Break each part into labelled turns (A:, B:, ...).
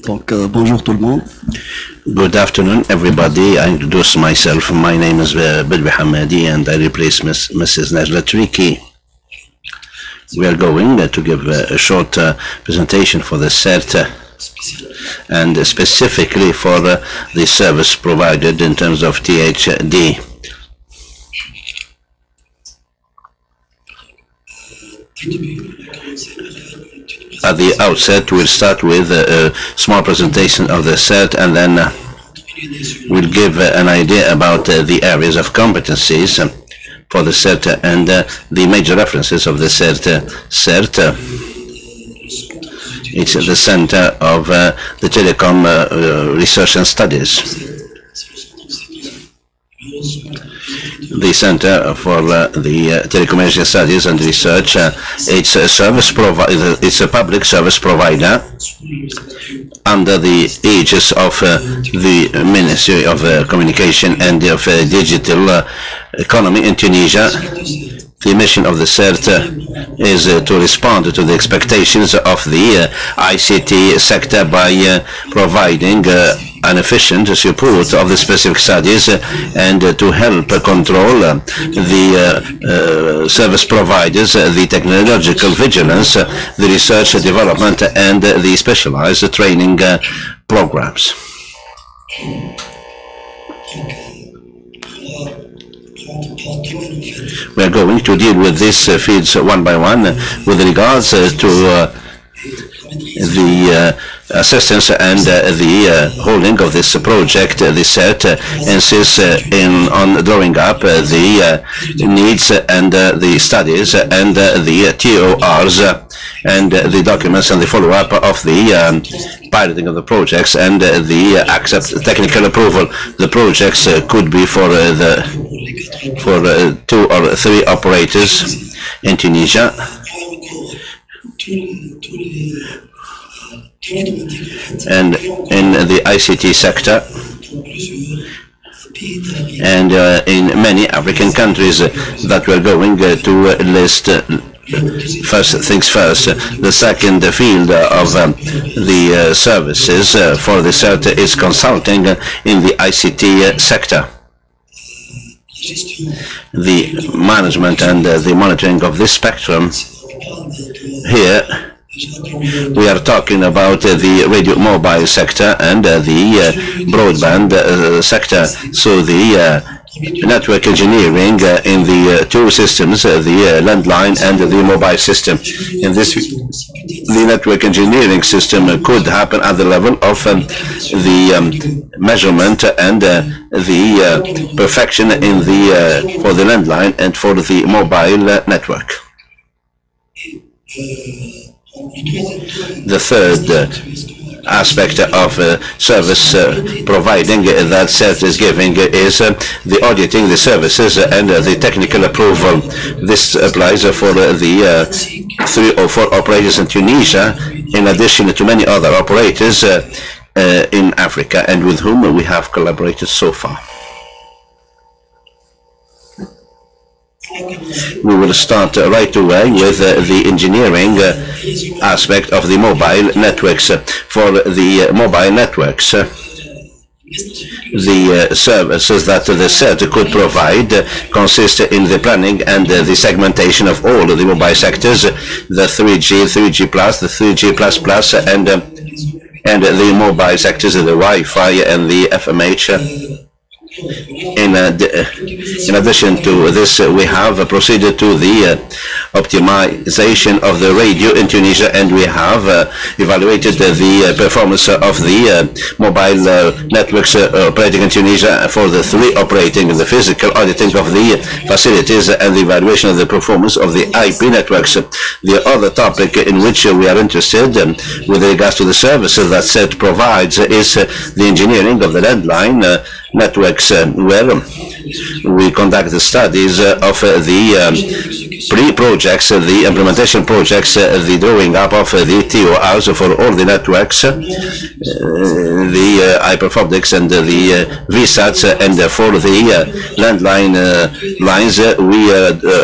A: Donc, bonjour tout le monde.
B: Good afternoon, everybody. I introduce myself. My name is Bedwi Hamadi, and I replace Mrs. Najla Triki. We are going to give a short presentation for the CERT and specifically for the service provided in terms of THD. At the outset, we'll start with a small presentation of the CERT, and then we'll give an idea about the areas of competencies for the CERT and the major references of the CERT. CERT, it's at the center of the telecom research and studies. The Center for the Telecommunication Studies and Research, it's a service provider. It's a public service provider under the aegis of the Ministry of Communication and of Digital Economy in Tunisia. The mission of the CERT is to respond to the expectations of the ICT sector by providing an efficient support of the specific studies and to help control the service providers, the technological vigilance, the research development, and the specialized training programs. We are going to deal with these fields one by one with regards to the assistance and the holding of this project. The CERT insists on drawing up the needs and the studies and the TORs and the documents and the follow-up of the piloting of the projects and the technical approval. The projects could be for 2 or 3 operators in Tunisia. And in the ICT sector, and in many African countries that we're going to list. First things first, the second field of the services for the CERT is consulting in the ICT sector. The management and the monitoring of this spectrum. Here we are talking about the radio mobile sector and the broadband sector. So the network engineering in the 2 systems, the landline and the mobile system. In this, the network engineering system could happen at the level of the measurement and the perfection in the for the landline and for the mobile network. The third aspect of service providing that CERT is giving is the auditing the services and the technical approval. This applies for the 3 or 4 operators in Tunisia, in addition to many other operators in Africa and with whom we have collaborated so far. We will start right away with the engineering aspect of the mobile networks. For the mobile networks, the services that the CERT could provide consist in the planning and the segmentation of all of the mobile sectors, the 3G, 3G+, the 3G++, and the mobile sectors, the Wi-Fi and the FMH. In addition to this, we have proceeded to the optimization of the radio in Tunisia, and we have evaluated the performance of the mobile networks operating in Tunisia for the 3 operating, the physical auditing of the facilities and the evaluation of the performance of the IP networks. The other topic in which we are interested with regards to the services that CERT provides is the engineering of the landline networks, where we conduct the studies of the pre-projects, the implementation projects, the drawing up of the TORs for all the networks, the hyperoptics and the VSATs, and for the landline lines, we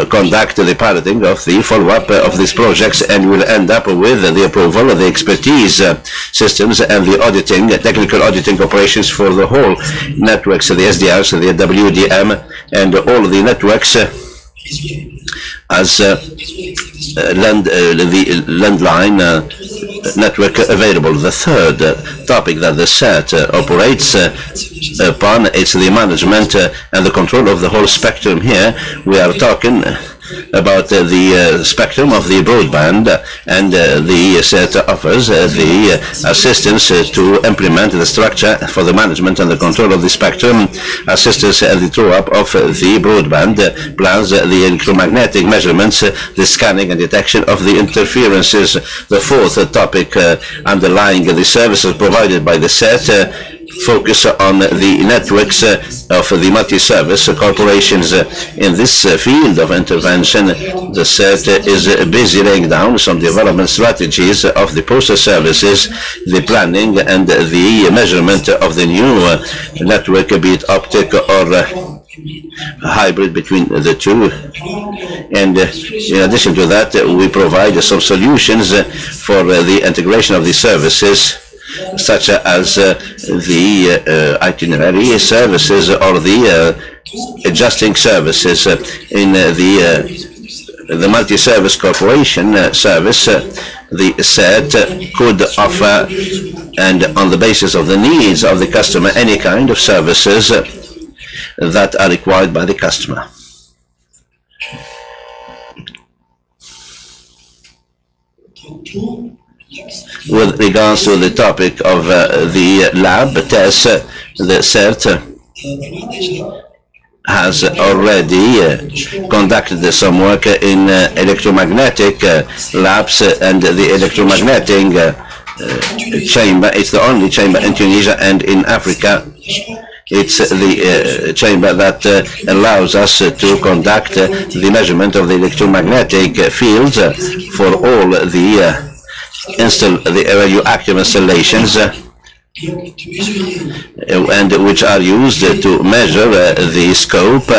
B: conduct the piloting of the follow-up of these projects, and will end up with the approval of the expertise systems and the auditing, technical auditing operations for the whole networks, the SDRs, the WDM, and all the networks as the landline network available. The third topic that the set operates upon is the management and the control of the whole spectrum. Here we are talking about the spectrum of the broadband, and the set offers the assistance to implement the structure for the management and the control of the spectrum, assistance and the throw-up of the broadband plans, the electromagnetic measurements, the scanning and detection of the interferences. The fourth topic underlying the services provided by the set focus on the networks of the multi-service corporations. In this field of intervention, the set is busy laying down some development strategies of the postal services, the planning and the measurement of the new network, be it optic or hybrid between the two. And in addition to that, we provide some solutions for the integration of the services, such as the itinerary services or the adjusting services. In the multi-service corporation service, the set could offer, and on the basis of the needs of the customer, any kind of services that are required by the customer. With regards to the topic of the lab tests, the CERT has already conducted some work in electromagnetic labs, and the electromagnetic chamber, it's the only chamber in Tunisia and in Africa. It's the chamber that allows us to conduct the measurement of the electromagnetic fields for all the radioactive installations, and which are used to measure the scope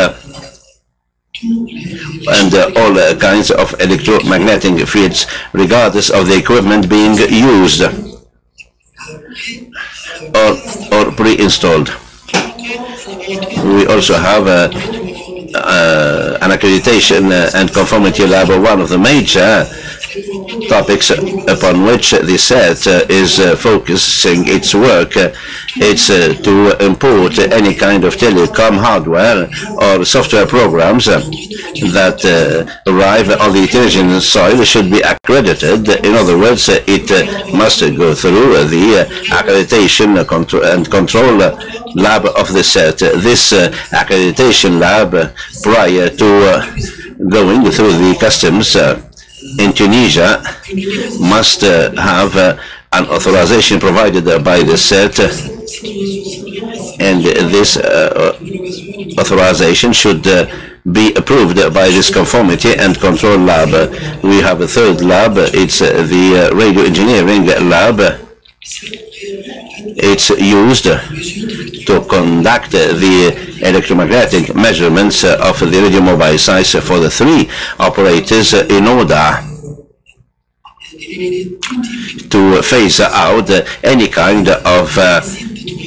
B: and all kinds of electromagnetic fields, regardless of the equipment being used or pre-installed. We also have an accreditation and conformity lab. One of the major topics upon which the set is focusing its work, it's to import any kind of telecom hardware or software programs that arrive on the Tunisian soil should be accredited. In other words, it must go through the accreditation and control lab of the set. This accreditation lab, prior to going through the customs in Tunisia, must have an authorization provided by the set, and this authorization should be approved by this conformity and control lab. We have a third lab, it's the radio engineering lab. It's used to conduct the electromagnetic measurements of the radio mobile sites for the three operators in order to phase out any kind of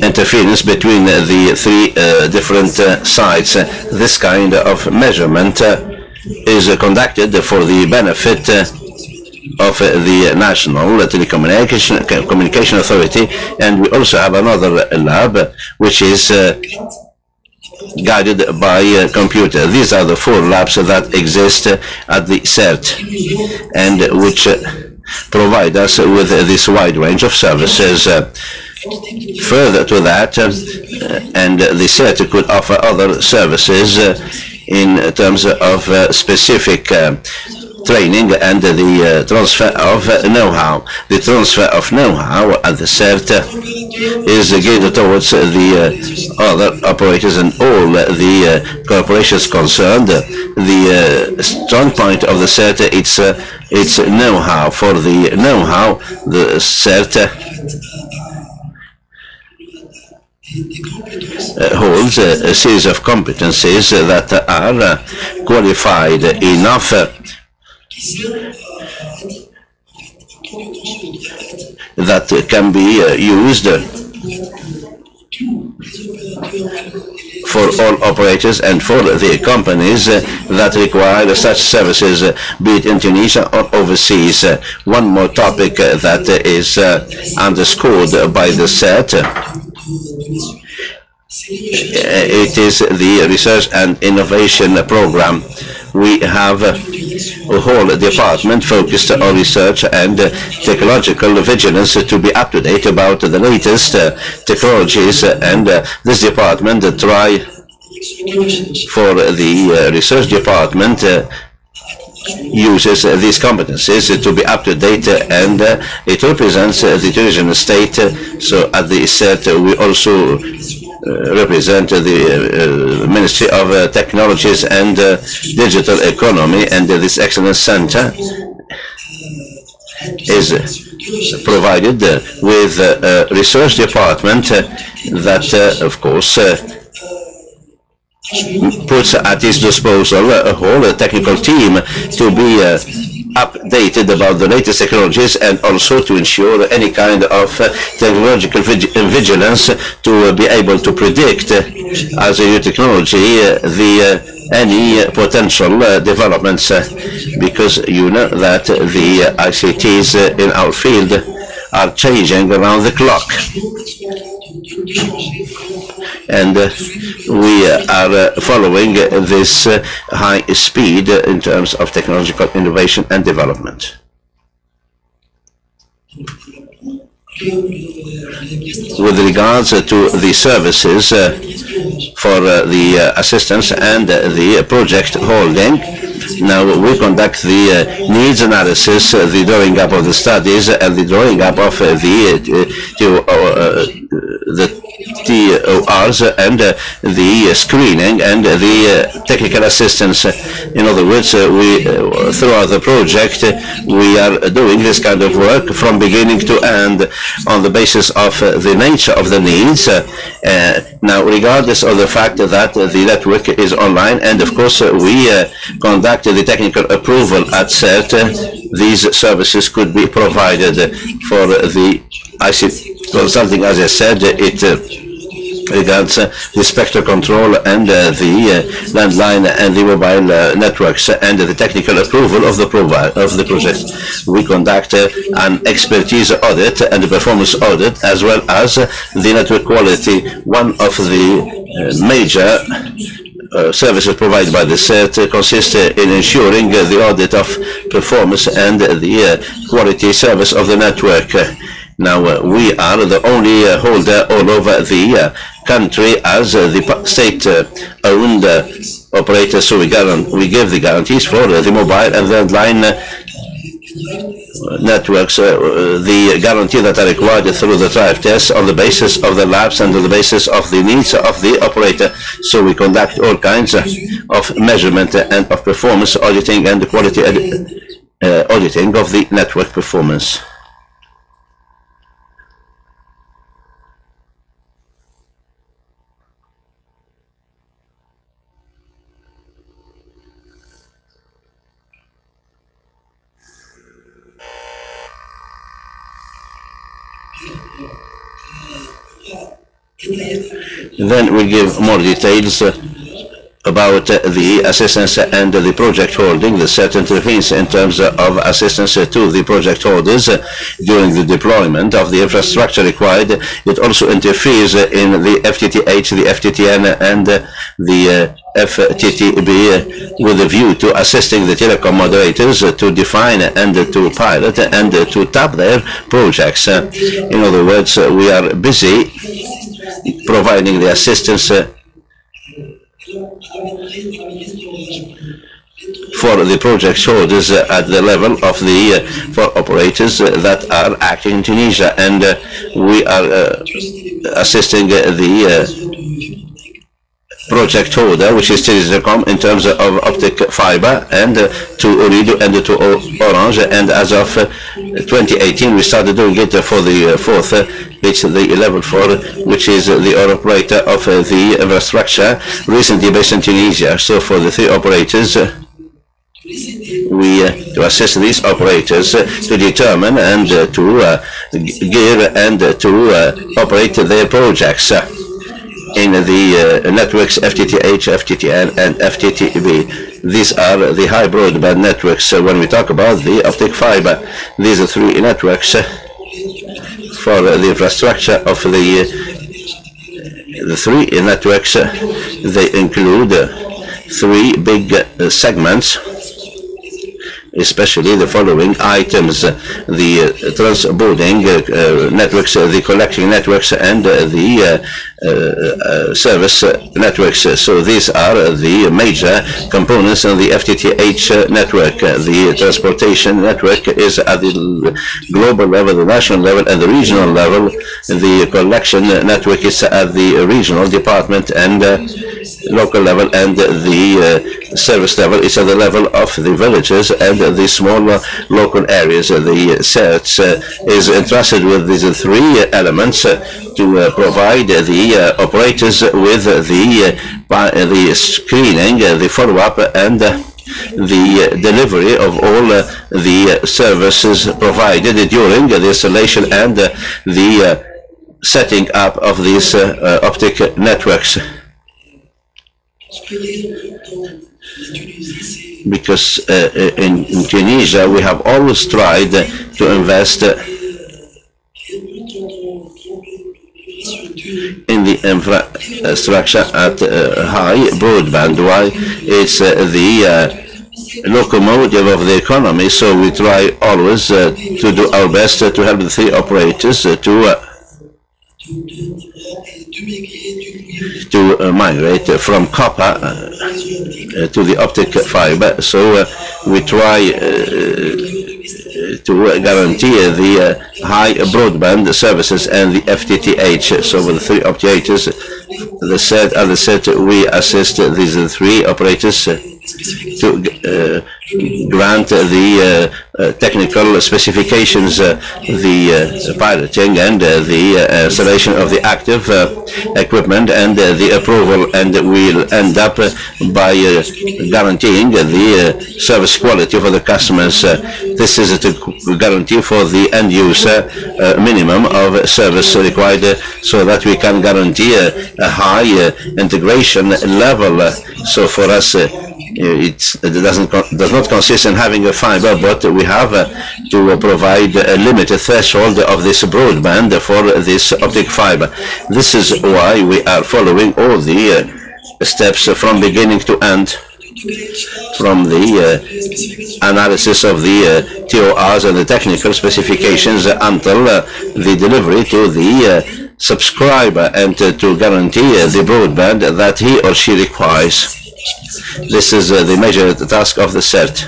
B: interference between the three different sites. This kind of measurement is conducted for the benefit of the National Communication Authority, and we also have another lab which is guided by a computer. These are the four labs that exist at the CERT and which provide us with this wide range of services. Further to that, and the CERT could offer other services in terms of specific training and the transfer of know-how. The transfer of know-how at the CERT is geared towards the other operators and all the corporations concerned. The strong point of the CERT, it's know-how. For the know-how, the CERT holds a series of competencies that are qualified enough that can be used for all operators and for the companies that require such services, be it in Tunisia or overseas. One more topic that is underscored by the CERT, it is the research and innovation program. We have a whole department focused on research and technological vigilance to be up to date about the latest technologies, and this department try for the research department uses these competencies to be up to date, and it represents the Tunisian state. So at the CERT we also represent the Ministry of Technologies and Digital Economy, and this excellence center is provided with a research department that of course puts at its disposal a whole technical team to be updated about the latest technologies, and also to ensure any kind of technological vigilance to be able to predict as a new technology any potential developments, because you know that the ICTs in our field are changing around the clock. And we are following this high speed in terms of technological innovation and development. With regards to the services for the assistance and the project holding, now we conduct the needs analysis, the drawing up of the studies, and the drawing up of the TORs, and the screening and the technical assistance. In other words, we throughout the project we are doing this kind of work from beginning to end on the basis of the nature of the needs. Now, regardless of the fact that the network is online, and of course we conduct the technical approval at CERT, these services could be provided for the ICT consulting. As I said, it regards the spectral control and the landline and the mobile networks, and the technical approval of the project. We conduct an expertise audit and a performance audit, as well as the network quality. One of the major services provided by the CERT consists in ensuring the audit of performance and the quality service of the network. Now, we are the only holder all over the country as the state-owned operator, so we give the guarantees for the mobile and the landline networks, the guarantee that are required through the drive tests on the basis of the labs and on the basis of the needs of the operator. So we conduct all kinds of measurement and of performance auditing and quality auditing of the network performance. Then we give more details about the assistance and the project holding. The CERT intervenes in terms of assistance to the project holders during the deployment of the infrastructure required. It also interferes in the FTTH, the FTTN, and the FTTB with a view to assisting the telecom moderators to define and to pilot and to tap their projects. In other words, we are busy providing the assistance for the project holders at the level of the for operators that are acting in Tunisia, and we are assisting the project holder, which is Telecom, in terms of optic fiber, and to Ooredoo and to Orange. And as of 2018, we started doing it for the fourth, it's the level 4, which is the operator of the infrastructure, recently based in Tunisia. So for the 3 operators, we to assist these operators to determine and to gear and to operate their projects in the networks FTTH, FTTN, and FTTB. These are the high broadband networks. When we talk about the optic fiber, these are 3 networks for the infrastructure of the 3 networks. They include 3 big segments, especially the following items: the transboarding networks, the collecting networks, and the service networks. So these are the major components of the FTTH network. The transportation network is at the global level, the national level, and the regional level. The collection network is at the regional department and local level, and the service level is at the level of the villages and the smaller local areas. The CERT is entrusted with these 3 elements to provide the operators with the screening, the follow-up, and the delivery of all the services provided during the installation and the setting up of these optic networks. Because in Tunisia we have always tried to invest in the infrastructure at high broadband. Why? It's the locomotive of the economy, so we try always to do our best to help the 3 operators to migrate from copper to the optic fiber. So we try to guarantee the high broadband services and the FTTH. So with the 3 operators, the set, we assist these 3 operators to grant the technical specifications, the piloting and the installation of the active equipment and the approval, and we'll end up by guaranteeing the service quality for the customers. This is to guarantee for the end user minimum of service required, so that we can guarantee a high integration level. So for us, it does not consist in having a fiber, but we have to provide a limited threshold of this broadband for this optic fiber. This is why we are following all the steps from beginning to end, from the analysis of the TORs and the technical specifications until the delivery to the subscriber, and to guarantee the broadband that he or she requires. This is the major task of the CERT.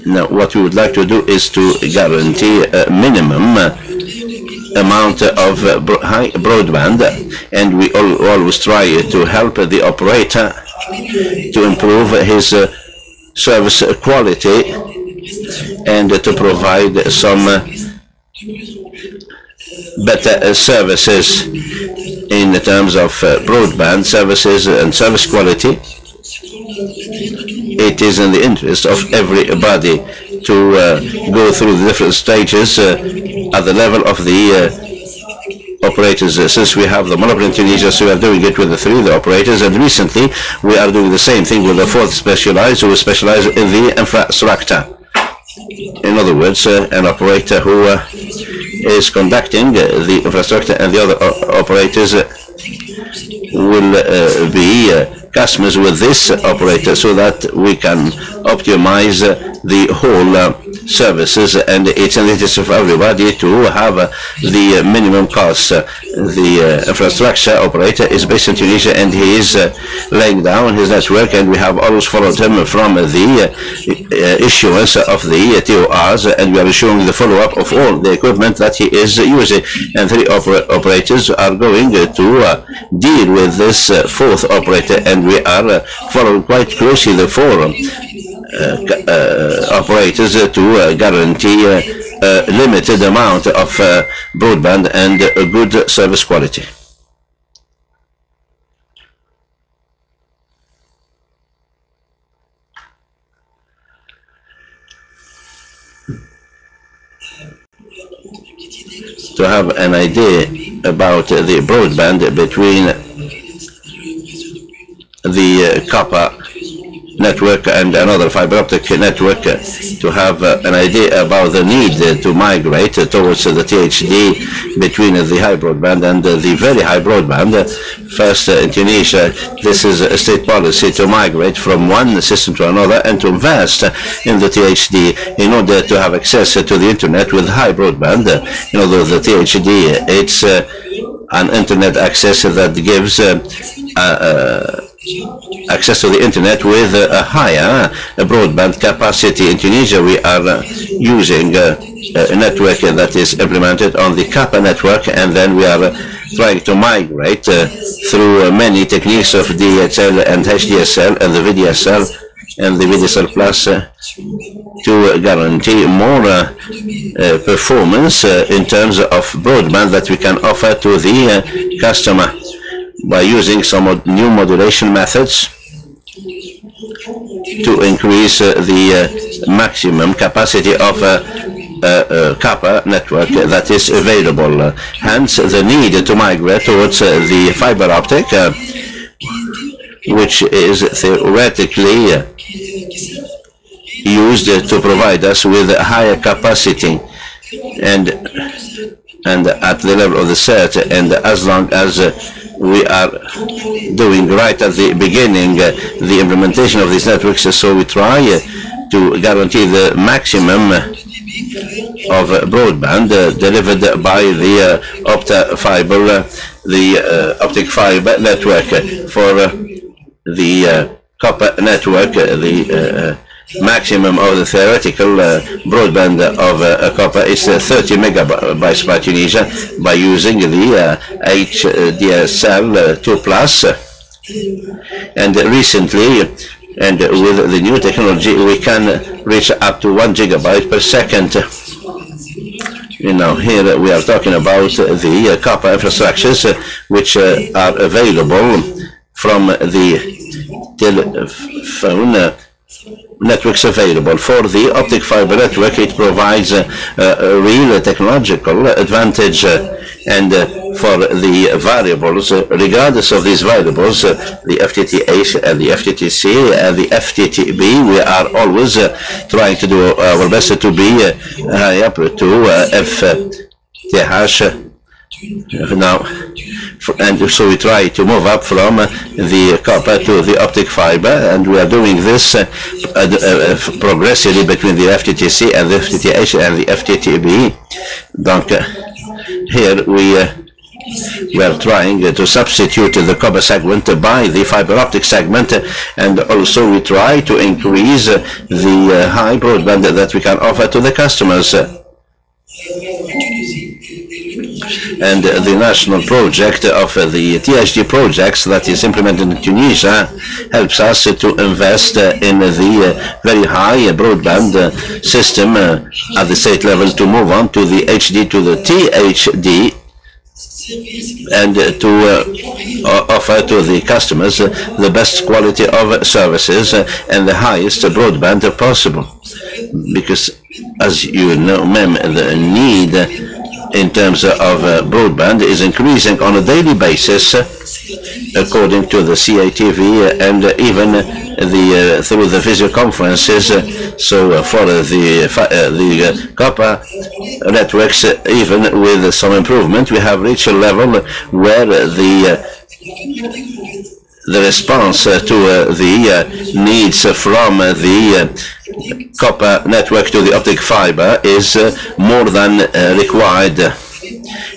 B: Now, what we would like to do is to guarantee a minimum amount of high broadband, and we always try to help the operator to improve his service quality and to provide some better services in terms of broadband services and service quality. It is in the interest of everybody to go through the different stages at the level of the operators. Since we have the monopoly in Tunisia, so we are doing it with the 3 operators, and recently we are doing the same thing with the 4th specialized, who specialize in the infrastructure. In other words, an operator who is conducting the infrastructure, and the other operators will be customers with this operator, so that we can optimize the whole services, and it's in the interest of everybody to have the minimum cost. The infrastructure operator is based in Tunisia, and he is laying down his network, and we have always followed him from the issuance of the TORs, and we are issuing the follow-up of all the equipment that he is using. And 3 operators are going to deal with this 4th operator, and we are following quite closely the 4 operators to guarantee a limited amount of broadband and a good service quality. To have an idea about the broadband between the copper network and another fiber optic network, to have an idea about the need to migrate towards the THD between the high broadband and the very high broadband. First, in Tunisia, this is a state policy to migrate from one system to another and to invest in the THD in order to have access to the internet with high broadband. You know, the THD, it's an internet access that gives access to the internet with a higher broadband capacity. In Tunisia, we are using a network that is implemented on the copper network, and then we are trying to migrate through many techniques of DSL and HDSL and the VDSL and the VDSL Plus to guarantee more performance in terms of broadband that we can offer to the customer by using some new modulation methods to increase the maximum capacity of a copper network that is available. Hence, the need to migrate towards the fiber optic, which is theoretically used to provide us with a higher capacity, and at the level of the CERT, and as long as we are doing right at the beginning the implementation of these networks, so we try to guarantee the maximum of broadband delivered by the optic fiber network. For the copper network, the maximum of the theoretical broadband of copper is 30 megabytes by Tunisia by using the HDSL 2+. And recently, and with the new technology, we can reach up to 1 gigabyte per second. You know, here we are talking about the copper infrastructures which are available from the telephone networks available. For the optic fiber network, it provides a real technological advantage, and for the variables, regardless of these variables, the FTTH and the FTTC and the FTTB, we are always trying to do our best to be high up to FTH now, and so we try to move up from the copper to the optic fiber, and we are doing this progressively between the FTTC and the FTTH and the FTTB. Donc, here we are trying to substitute the copper segment by the fiber optic segment, and also we try to increase the high broadband that we can offer to the customers. And the national project of the THD projects that is implemented in Tunisia helps us to invest in the very high broadband system at the state level, to move on to the HD to the THD, and to offer to the customers the best quality of services and the highest broadband possible. Because, as you know, the need in terms of broadband is increasing on a daily basis, according to the CATV, and even through the video conferences. So for the copper networks, even with some improvement, we have reached a level where the response to the needs from the copper network to the optic fiber is more than required,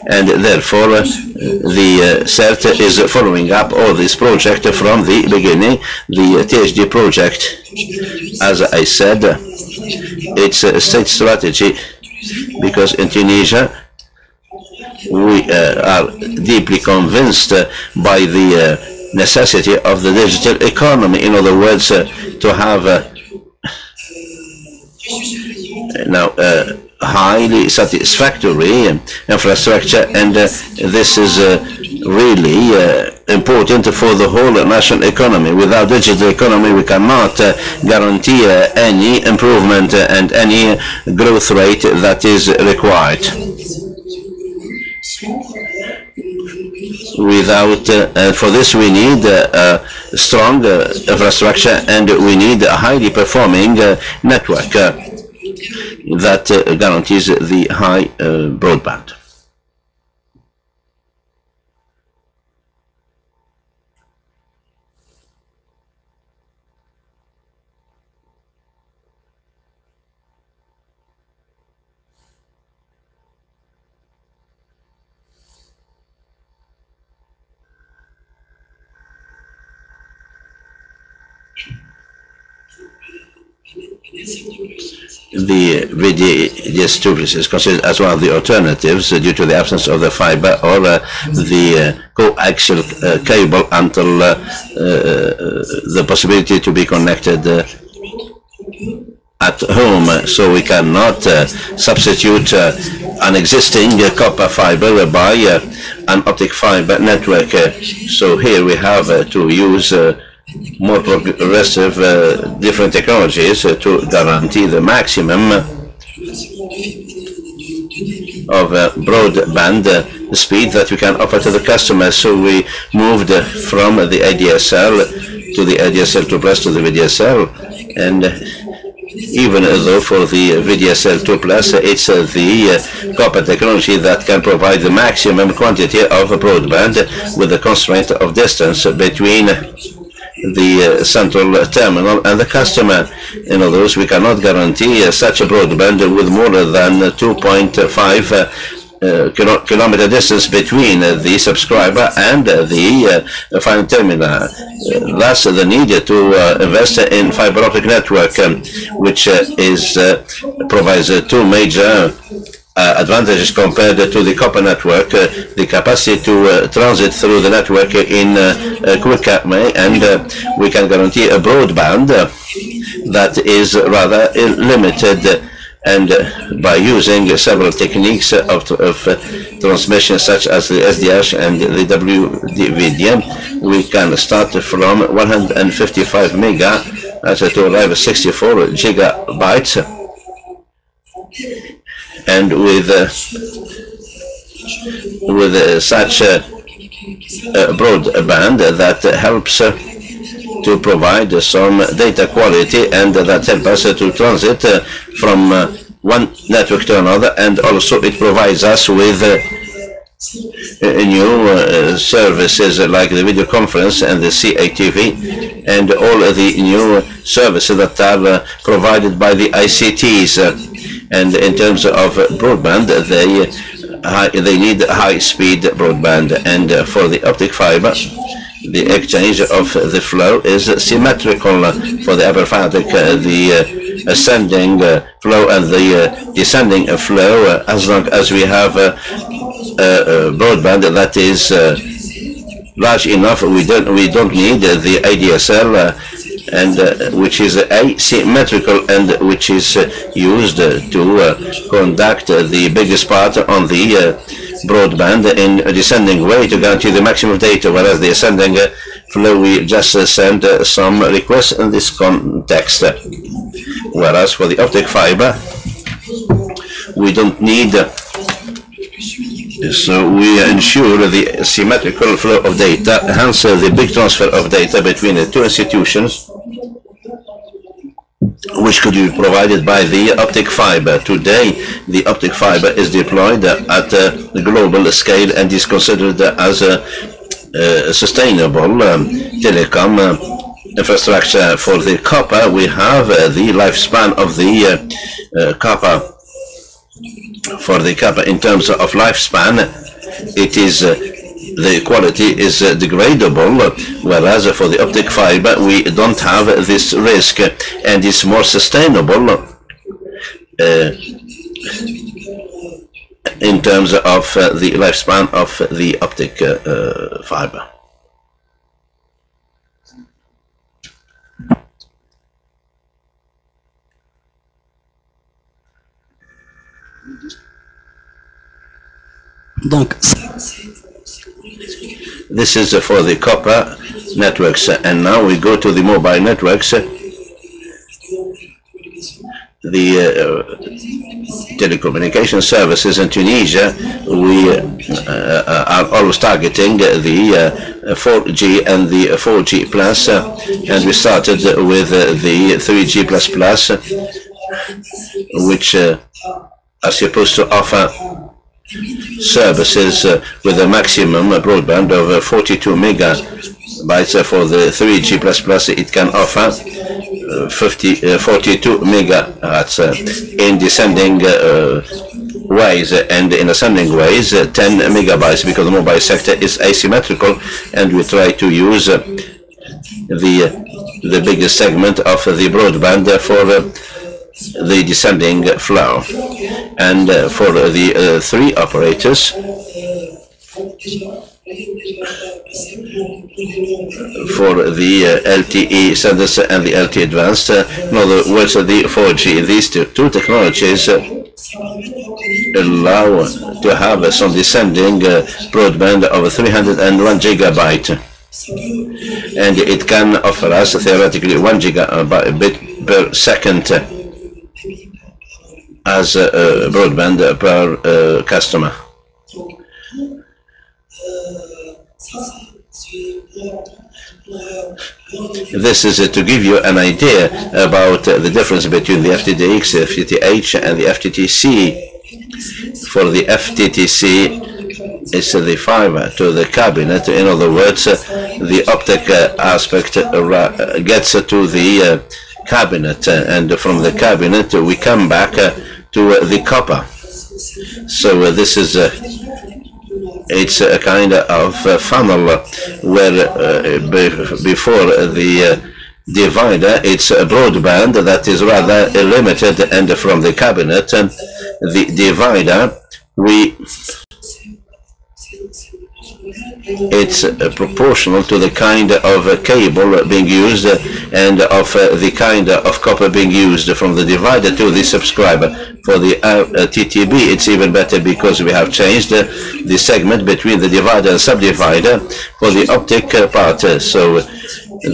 B: and therefore the CERT is following up all this project from the beginning. The THD project, as I said, it's a state strategy, because in Tunisia we are deeply convinced by the necessity of the digital economy. In other words, to have now highly satisfactory infrastructure, and this is really important for the whole national economy. Without digital economy, we cannot guarantee any improvement and any growth rate that is required. For this we need a strong infrastructure, and we need a highly performing network that guarantees the high broadband. The VDS2 is considered as one of the alternatives due to the absence of the fiber or the coaxial cable until the possibility to be connected at home. So we cannot substitute an existing copper fiber by an optic fiber network. So here we have to use more progressive different technologies to guarantee the maximum of broadband speed that we can offer to the customers. So we moved from the ADSL to the ADSL 2+ to the VDSL, and even though for the VDSL 2+, it's the copper technology that can provide the maximum quantity of broadband with the constraint of distance between the central terminal and the customer. In other words, we cannot guarantee such a broadband with more than 2.5 kilometer distance between the subscriber and the final terminal. Thus, the need to invest in fiber optic network, which provides two major advantages compared to the copper network: the capacity to transit through the network in a quicker way, and we can guarantee a broadband that is rather limited. And by using several techniques of transmission, such as the SDH and the WDVDM, we can start from 155 mega to arrive at 64 gigabytes. And with such broadband that helps to provide some data quality, and that helps us to transit from one network to another, and also it provides us with new services like the video conference and the CATV, and all the new services that are provided by the ICTs. And in terms of broadband, they need high-speed broadband, and for the optic fiber, the exchange of the flow is symmetrical. For the upper fiber, the ascending flow and the descending flow, as long as we have broadband that is large enough, we don't need the ADSL, and which is asymmetrical, and which is used to conduct the biggest part on the broadband in a descending way to guarantee the maximum data, whereas the ascending flow, we just send some requests in this context. Whereas for the optic fiber, we don't need, so we ensure the symmetrical flow of data, hence the big transfer of data between the two institutions, which could be provided by the optic fiber. Today, the optic fiber is deployed at the global scale and is considered as a sustainable telecom infrastructure for the copper, we have the lifespan of the copper. For the copper, in terms of lifespan, it is the quality is degradable, whereas for the optic fiber we don't have this risk, and it's more sustainable in terms of the lifespan of the optic fiber. This is for the copper networks, and now we go to the mobile networks. The telecommunication services in Tunisia, we are always targeting the 4G and the 4G plus, and we started with the 3G plus plus, which are supposed to offer services with a maximum broadband of 42 megabytes. For the 3G plus plus, it can offer 42 megahertz in descending ways, and in ascending ways 10 megabytes, because the mobile sector is asymmetrical, and we try to use the biggest segment of the broadband for the descending flow. And for the three operators, for the LTE senders and the LTE advanced, in other words, the 4G, these two technologies allow to have some descending broadband of 301 gigabyte, and it can offer us theoretically 1 gigabit per second as broadband per customer. This is to give you an idea about the difference between the FTTX, the FTTH, and the FTTC. For the FTTC, it's the fiber to the cabinet. In other words, the optic aspect gets to the cabinet, and from the cabinet we come back to the copper. So this is it's a kind of funnel where before the divider it's a broadband that is rather limited, and from the cabinet the divider it's proportional to the kind of cable being used and of the kind of copper being used from the divider to the subscriber. For the TTB, it's even better, because we have changed the segment between the divider and subdivider for the optic part. So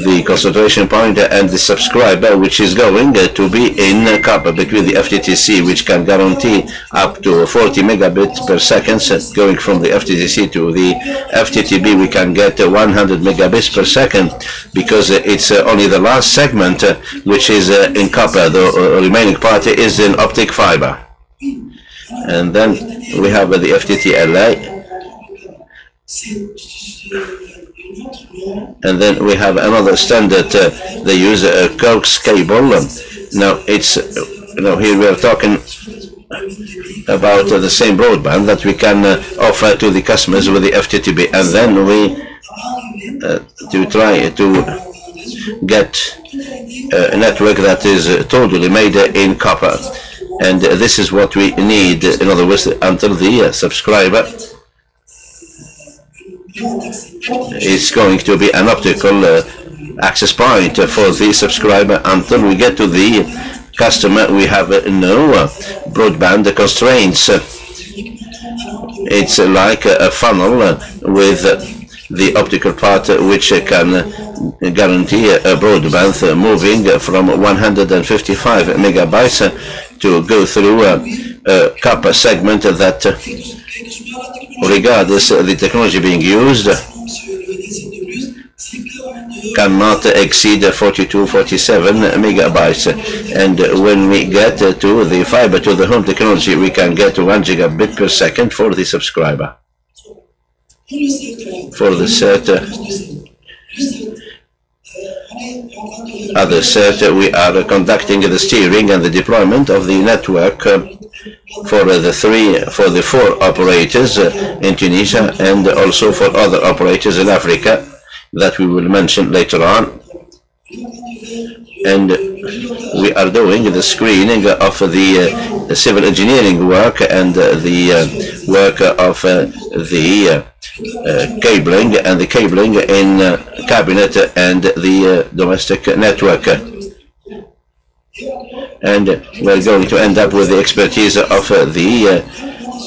B: the concentration point and the subscriber, which is going to be in copper, between the FTTC, which can guarantee up to 40 megabits per second, going from the FTTC to the FTTB, we can get 100 megabits per second, because it's only the last segment which is in copper. The remaining part is in optic fiber. And then we have the FTTLA, and then we have another standard. They use a coax cable. Now it's here we are talking about the same broadband that we can offer to the customers with the FTTB, and then we to try to get a network that is totally made in copper. And this is what we need, in other words, until the subscriber is going to be an optical access point for the subscriber. Until we get to the customer, we have no broadband constraints. It's like a funnel with the optical part, which can guarantee a broadband moving from 155 megabytes to go through a copper segment that, regardless of the technology being used, cannot exceed 42, 47 megabytes. And when we get to the fiber to the home technology, we can get 1 gigabit per second for the subscriber. For the set, As I said, we are conducting the steering and the deployment of the network for the four operators in Tunisia and also for other operators in Africa that we will mention later on. And we are doing the screening of the civil engineering work and the work of the cabling and the cabling in cabinet and the domestic network. And we're going to end up with the expertise of the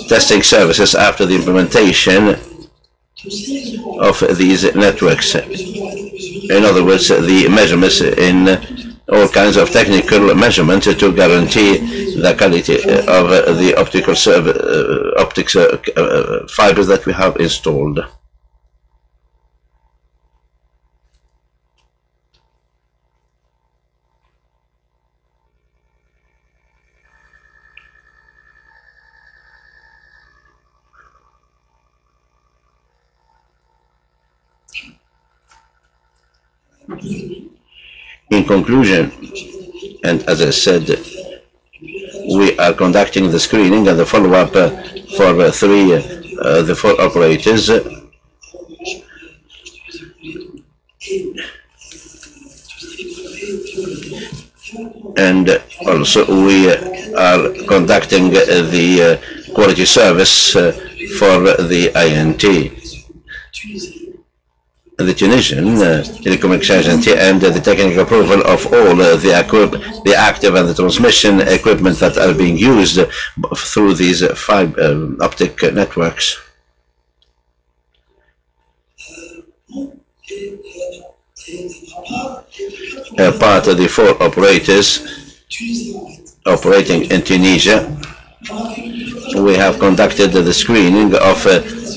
B: testing services after the implementation of these networks. In other words, the measurements in all kinds of technical measurements to guarantee the quality of the optics fibers that we have installed. In conclusion, and as I said, we are conducting the screening and the follow-up for the four operators. And also we are conducting the quality service for the INT. The Tunisian Telecom Exchange and the technical approval of all the active and the transmission equipment that are being used through these fiber optic networks. Part of the four operators operating in Tunisia, we have conducted the screening of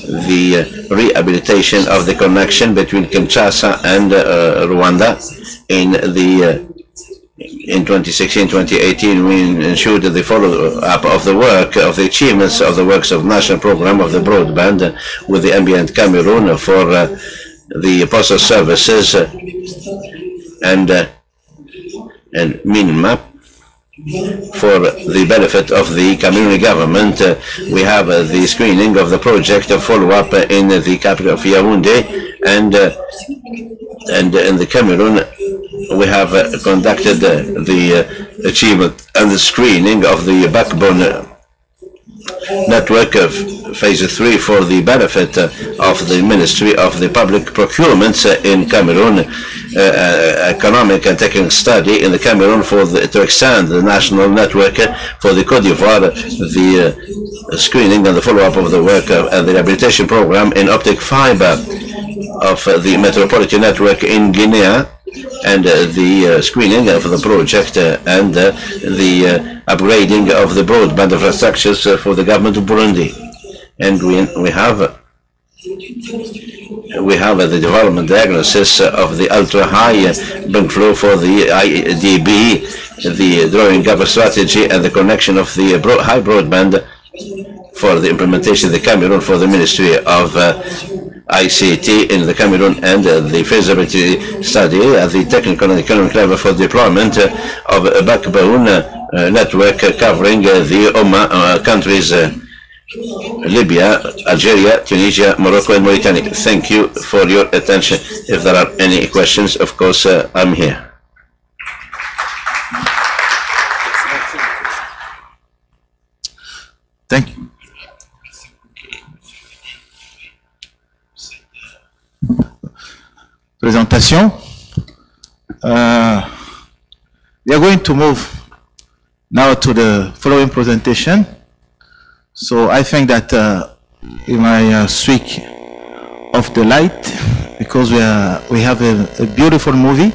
B: the rehabilitation of the connection between Kinshasa and Rwanda. In 2016-2018, we ensured the follow-up of the work, of the achievements of the works of national program of the broadband with the ambient Cameroon for the postal services and Minmap. For the benefit of the Cameroon government, we have the screening of the project follow-up in the capital of Yaoundé, and in the Cameroon we have conducted the achievement and the screening of the backbone network of phase 3 for the benefit of the Ministry of the Public Procurements in Cameroon, economic and technical study in the Cameroon to extend the national network for the Côte d'Ivoire, the screening and the follow-up of the work and the rehabilitation program in optic fiber of the metropolitan network in Guinea, and the screening of the project and the upgrading of the broadband infrastructures for the government of Burundi. And we have the development diagnosis of the ultra-high bank flow for the IDB, the drawing up a strategy and the connection of the high broadband for the implementation of the Cameroon for the Ministry of ICT in the Cameroon, and the feasibility study at the technical and economic level for deployment of a backbone network covering the countries Libya, Algeria, Tunisia, Morocco and Mauritania. Thank you for your attention. If there are any questions, of course, I'm here.
C: Thank you. Presentation. We are going to move now to the following presentation. So I think that we might switch off the light because we have a beautiful movie.